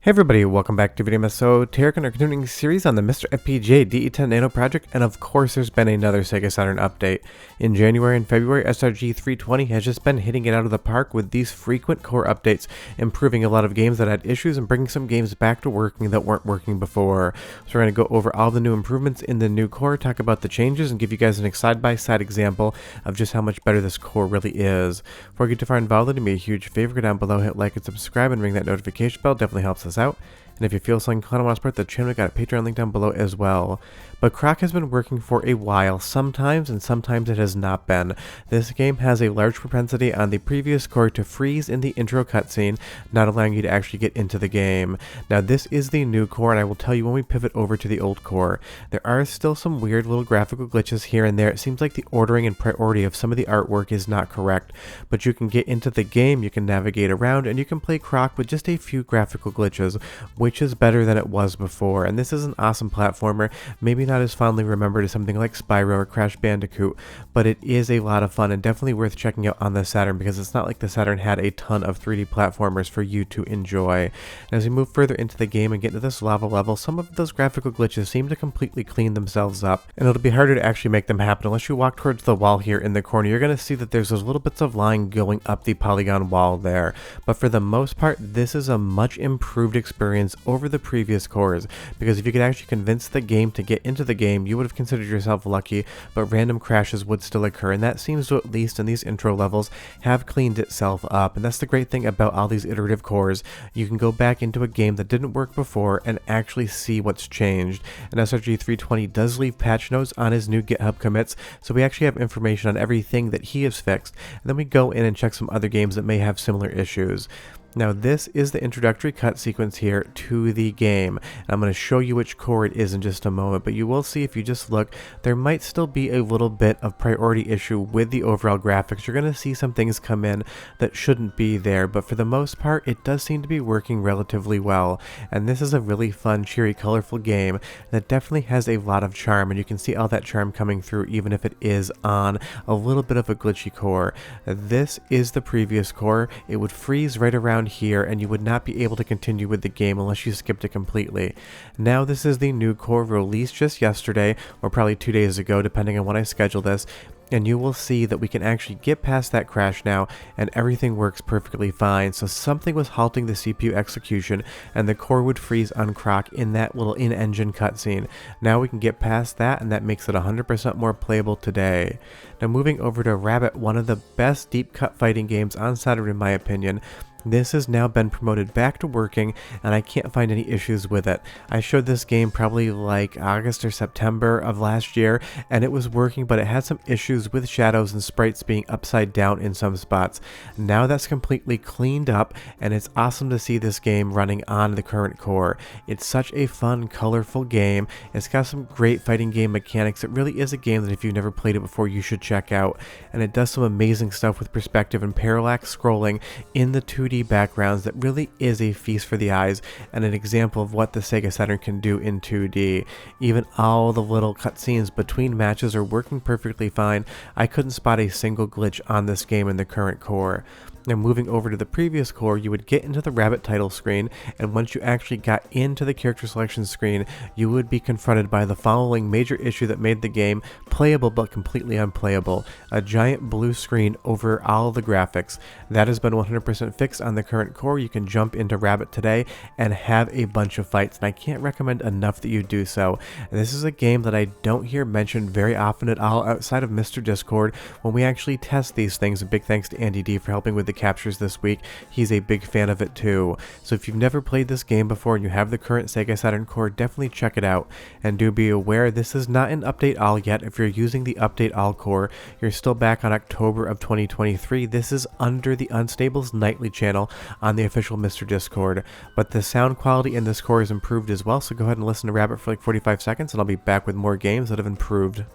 Hey everybody, welcome back to Video So Tarek and our continuing series on the MiSTer FPGA DE10 Nano project, and of course there's been another Sega Saturn update. In January and February, SRG 320 has just been hitting it out of the park with these frequent core updates, improving a lot of games that had issues and bringing some games back to working that weren't working before. So we're going to go over all the new improvements in the new core, talk about the changes, and give you guys an side-by-side example of just how much better this core really is. Before we get too far involved, do me a huge favor, go down below, hit like and subscribe, and ring that notification bell, definitely helps us out. And if you feel so inclined and want to support the channel, we got a Patreon link down below as well. But Croc has been working for a while, sometimes, and sometimes it has not been. This game has a large propensity on the previous core to freeze in the intro cutscene, not allowing you to actually get into the game. Now this is the new core, and I will tell you when we pivot over to the old core. There are still some weird little graphical glitches here and there. It seems like the ordering and priority of some of the artwork is not correct, but you can get into the game, you can navigate around, and you can play Croc with just a few graphical glitches, which is better than it was before. And this is an awesome platformer, maybe not as fondly remembered as something like Spyro or Crash Bandicoot, but it is a lot of fun and definitely worth checking out on the Saturn, because it's not like the Saturn had a ton of 3D platformers for you to enjoy. And as we move further into the game and get into this lava level, some of those graphical glitches seem to completely clean themselves up, and it'll be harder to actually make them happen unless you walk towards the wall here in the corner. You're going to see that there's those little bits of line going up the polygon wall there, but for the most part this is a much improved experience over the previous cores, because if you could actually convince the game to get into the game, you would have considered yourself lucky, but random crashes would still occur, and that seems to, at least in these intro levels, have cleaned itself up. And that's the great thing about all these iterative cores. You can go back into a game that didn't work before and actually see what's changed. And SRG 320 does leave patch notes on his new GitHub commits, so we actually have information on everything that he has fixed, and then we go in and check some other games that may have similar issues. Now this is the introductory cut sequence here to the game. I'm going to show you which core it is in just a moment, but you will see if you just look, there might still be a little bit of priority issue with the overall graphics. You're going to see some things come in that shouldn't be there, but for the most part it does seem to be working relatively well. And this is a really fun, cheery, colorful game that definitely has a lot of charm, and you can see all that charm coming through even if it is on a little bit of a glitchy core. This is the previous core. It would freeze right around here and you would not be able to continue with the game unless you skipped it completely. Now this is the new core released just yesterday, or probably 2 days ago depending on when I schedule this, and you will see that we can actually get past that crash now and everything works perfectly fine. So something was halting the CPU execution and the core would freeze on Croc in that little in-engine cutscene. Now we can get past that, and that makes it 100% more playable today. Now moving over to Rabbit, one of the best deep cut fighting games on Saturn in my opinion. This has now been promoted back to working, and I can't find any issues with it. I showed this game probably like August or September of last year, and it was working, but it had some issues with shadows and sprites being upside down in some spots. Now that's completely cleaned up, and it's awesome to see this game running on the current core. It's such a fun, colorful game. It's got some great fighting game mechanics. It really is a game that if you've never played it before, you should check out. And it does some amazing stuff with perspective and parallax scrolling in the 2D backgrounds that really is a feast for the eyes, and an example of what the Sega Saturn can do in 2D. Even all the little cutscenes between matches are working perfectly fine. I couldn't spot a single glitch on this game in the current core. Now moving over to the previous core, you would get into the Rabbit title screen, and once you actually got into the character selection screen, you would be confronted by the following major issue that made the game playable but completely unplayable: a giant blue screen over all the graphics. That has been 100% fixed on the current core. You can jump into Rabbit today and have a bunch of fights, and I can't recommend enough that you do so. And this is a game that I don't hear mentioned very often at all outside of Mr. Discord when we actually test these things, and big thanks to Andy D for helping with the captures this week. He's a big fan of it too. So if you've never played this game before and you have the current Sega Saturn core, definitely check it out. And do be aware, this is not an update all yet. If you're using the update all core, you're still back on October of 2023. This is under the Unstables Nightly channel on the official MiSTer Discord. But the sound quality in this core is improved as well, so go ahead and listen to Rabbit for like 45 seconds and I'll be back with more games that have improved.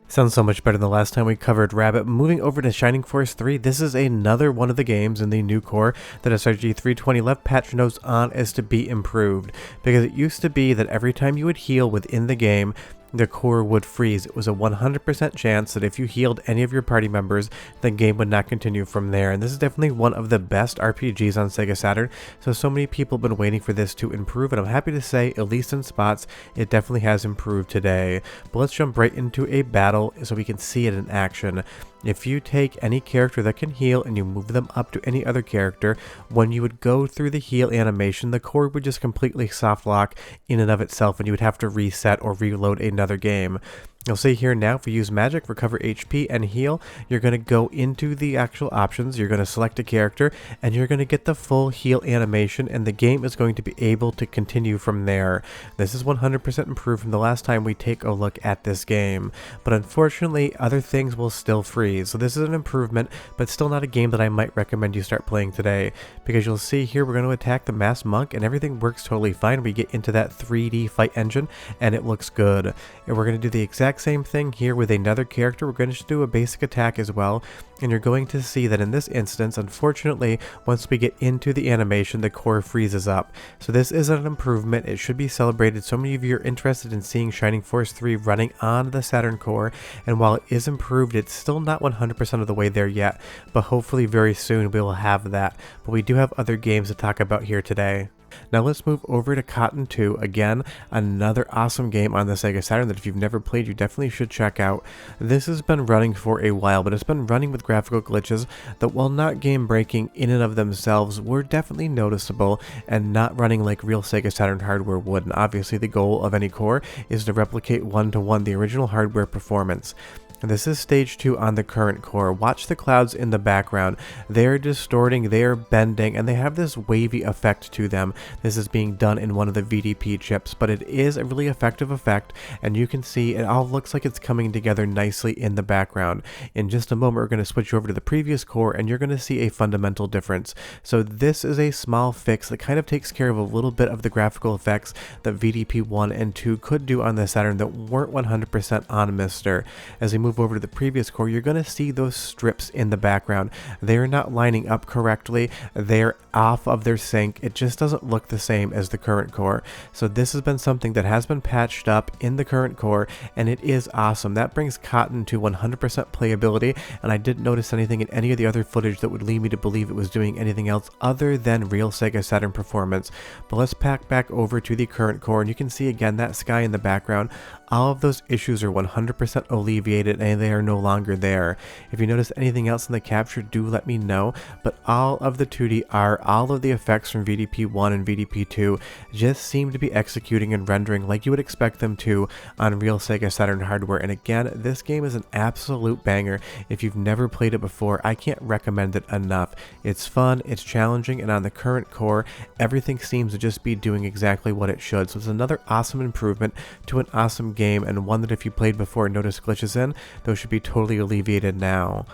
Sounds so much better than the last time we covered Rabbit. Moving over to Shining Force 3, this is another one of the games in the new core that SRG 320 left patch notes on as to be improved, because it used to be that every time you would heal within the game, the core would freeze. It was a 100% chance that if you healed any of your party members, the game would not continue from there. And this is definitely one of the best RPGs on Sega Saturn, so many people have been waiting for this to improve, and I'm happy to say, at least in spots, it definitely has improved today. But let's jump right into a battle so we can see it in action. If you take any character that can heal and you move them up to any other character, when you would go through the heal animation, the core would just completely soft lock in and of itself, and you would have to reset or reload another game. You'll see here now, if we use magic, recover HP, and heal, you're going to go into the actual options, you're going to select a character, and you're going to get the full heal animation, and the game is going to be able to continue from there. This is 100% improved from the last time we take a look at this game, but unfortunately, other things will still freeze. So this is an improvement, but still not a game that I might recommend you start playing today, because you'll see here we're going to attack the Masked Monk, and everything works totally fine. We get into that 3D fight engine, and it looks good. And we're going to do the exact same thing here with another character. We're going to just do a basic attack as well, and you're going to see that in this instance, unfortunately, once we get into the animation, the core freezes up. So this is an improvement. It should be celebrated. So many of you are interested in seeing Shining Force 3 running on the Saturn core, and while it is improved, it's still not 100% of the way there yet, but hopefully very soon we will have that. But we do have other games to talk about here today. Now let's move over to Cotton 2. Again, another awesome game on the Sega Saturn that if you've never played, you definitely should check out. This has been running for a while, but it's been running with graphical glitches that, while not game breaking in and of themselves, were definitely noticeable and not running like real Sega Saturn hardware would. And obviously the goal of any core is to replicate one-to-one the original hardware performance. This is stage 2 on the current core. Watch the clouds in the background. They're distorting, they're bending, and they have this wavy effect to them. This is being done in one of the VDP chips, but it is a really effective effect, and you can see it all looks like it's coming together nicely in the background. In just a moment, we're going to switch over to the previous core, and you're going to see a fundamental difference. So this is a small fix that kind of takes care of a little bit of the graphical effects that VDP 1 and 2 could do on the Saturn that weren't 100% on MiSTer. As we move over to the previous core, you're going to see those strips in the background. They're not lining up correctly. They're off of their sync. It just doesn't look the same as the current core. So this has been something that has been patched up in the current core, and it is awesome. That brings Cotton to 100% playability, and I didn't notice anything in any of the other footage that would lead me to believe it was doing anything else other than real Sega Saturn performance. But let's pack back over to the current core, and you can see again that sky in the background. All of those issues are 100% alleviated, and they are no longer there. If you notice anything else in the capture, do let me know, but all of the 2D art, all of the effects from VDP 1 and VDP 2 just seem to be executing and rendering like you would expect them to on real Sega Saturn hardware. And again, this game is an absolute banger. If you've never played it before, I can't recommend it enough. It's fun, it's challenging, and on the current core, everything seems to just be doing exactly what it should. So it's another awesome improvement to an awesome game, and one that if you played before and noticed glitches in, those should be totally alleviated now.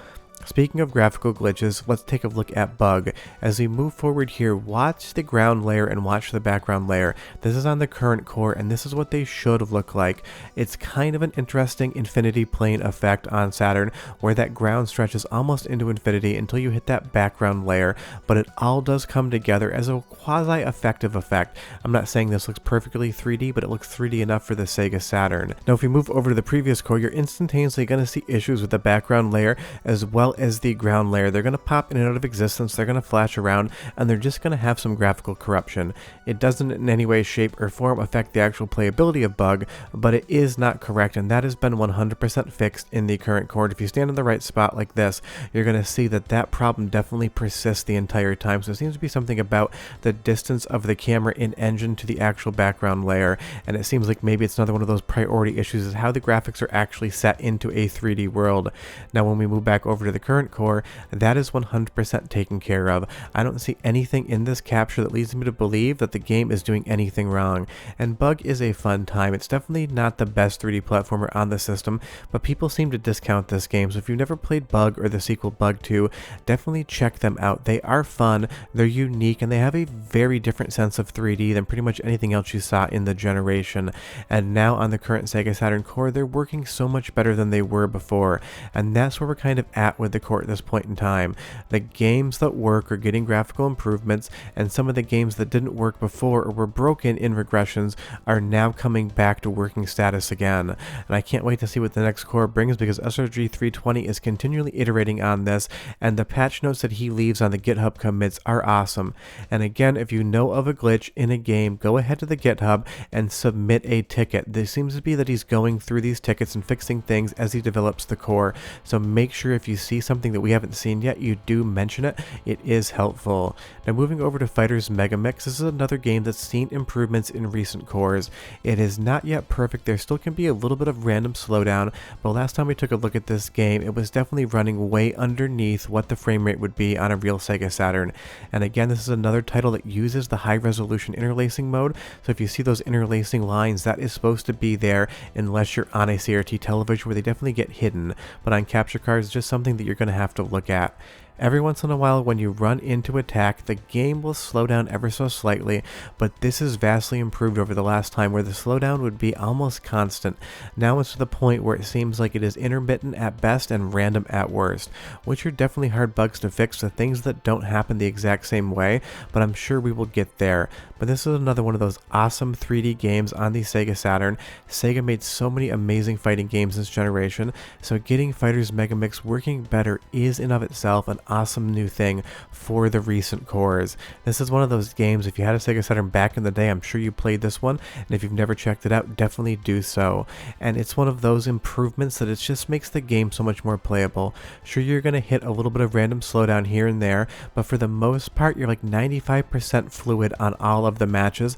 Speaking of graphical glitches, let's take a look at Bug. As we move forward here, watch the ground layer and watch the background layer. This is on the current core, and this is what they should look like. It's kind of an interesting infinity plane effect on Saturn, where that ground stretches almost into infinity until you hit that background layer, but it all does come together as a quasi-effective effect. I'm not saying this looks perfectly 3D, but it looks 3D enough for the Sega Saturn. Now if we move over to the previous core, you're instantaneously going to see issues with the background layer as well as the ground layer. They're going to pop in and out of existence, they're going to flash around, and they're just going to have some graphical corruption. It doesn't in any way, shape, or form affect the actual playability of Bug, but it is not correct, and that has been 100% fixed in the current core. If you stand in the right spot like this, you're going to see that that problem definitely persists the entire time. So it seems to be something about the distance of the camera in engine to the actual background layer, and it seems like maybe it's another one of those priority issues is how the graphics are actually set into a 3D world. Now when we move back over to the current core, that is 100% taken care of. I don't see anything in this capture that leads me to believe that the game is doing anything wrong. And Bug is a fun time. It's definitely not the best 3D platformer on the system, but people seem to discount this game. So if you've never played Bug or the sequel Bug 2, definitely check them out. They are fun, they're unique, and they have a very different sense of 3D than pretty much anything else you saw in the generation. And now on the current Sega Saturn core, they're working so much better than they were before. And that's where we're kind of at with the core at this point in time. The games that work are getting graphical improvements, and some of the games that didn't work before or were broken in regressions are now coming back to working status again. And I can't wait to see what the next core brings, because SRG 320 is continually iterating on this, and the patch notes that he leaves on the GitHub commits are awesome. And again, if you know of a glitch in a game, go ahead to the GitHub and submit a ticket. There seems to be that he's going through these tickets and fixing things as he develops the core. So make sure if you see something that we haven't seen yet, you do mention it. It is helpful. Now moving over to Fighters Megamix, this is another game that's seen improvements in recent cores. It is not yet perfect. There still can be a little bit of random slowdown, but last time we took a look at this game, it was definitely running way underneath what the frame rate would be on a real Sega Saturn. And again, this is another title that uses the high resolution interlacing mode, so if you see those interlacing lines, that is supposed to be there unless you're on a CRT television, where they definitely get hidden, but on capture cards, it's just something that you're going to have to look at. Every once in a while, when you run into attack, the game will slow down ever so slightly, but this is vastly improved over the last time, where the slowdown would be almost constant. Now it's to the point where it seems like it is intermittent at best and random at worst, which are definitely hard bugs to fix, the things that don't happen the exact same way, but I'm sure we will get there. But this is another one of those awesome 3D games on the Sega Saturn. Sega made so many amazing fighting games this generation, so getting Fighters Megamix working better is in of itself an awesome new thing for the recent cores. This is one of those games, if you had a Sega Saturn back in the day, I'm sure you played this one, and if you've never checked it out, definitely do so. And it's one of those improvements that it just makes the game so much more playable. Sure, you're going to hit a little bit of random slowdown here and there, but for the most part, you're like 95% fluid on all of the matches.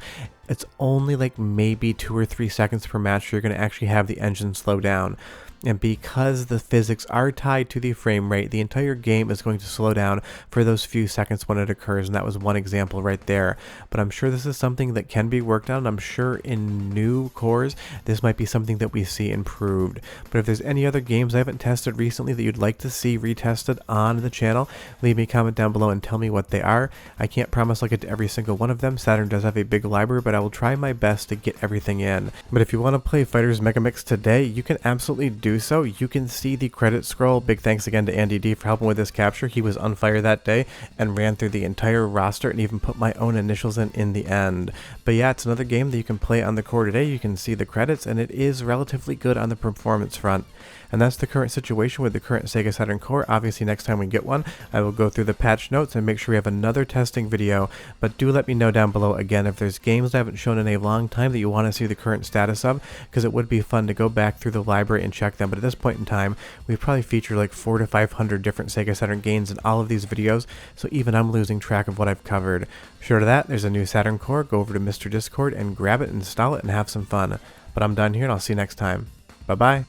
It's only like maybe 2 or 3 seconds per match you're going to actually have the engine slow down. And because the physics are tied to the frame rate, the entire game is going to slow down for those few seconds when it occurs, and that was one example right there. But I'm sure this is something that can be worked on. I'm sure in new cores, this might be something that we see improved. But if there's any other games I haven't tested recently that you'd like to see retested on the channel, leave me a comment down below and tell me what they are. I can't promise I'll get to every single one of them. Saturn does have a big library, but I will try my best to get everything in. But if you want to play Fighters Megamix today, you can absolutely do so. You can see the credit scroll. Big thanks again to Andy D for helping with this capture. He was on fire that day and ran through the entire roster and even put my own initials in the end. But yeah, it's another game that you can play on the core today. You can see the credits, and it is relatively good on the performance front. And that's the current situation with the current Sega Saturn core. Obviously, next time we get one, I will go through the patch notes and make sure we have another testing video. But do let me know down below again if there's games I haven't shown in a long time that you want to see the current status of, because it would be fun to go back through the library and check them. But at this point in time, we've probably featured like 400 to 500 different Sega Saturn games in all of these videos, so even I'm losing track of what I've covered. Short of that, there's a new Saturn core. Go over to Mr. Discord and grab it, install it, and have some fun. But I'm done here, and I'll see you next time. Bye-bye.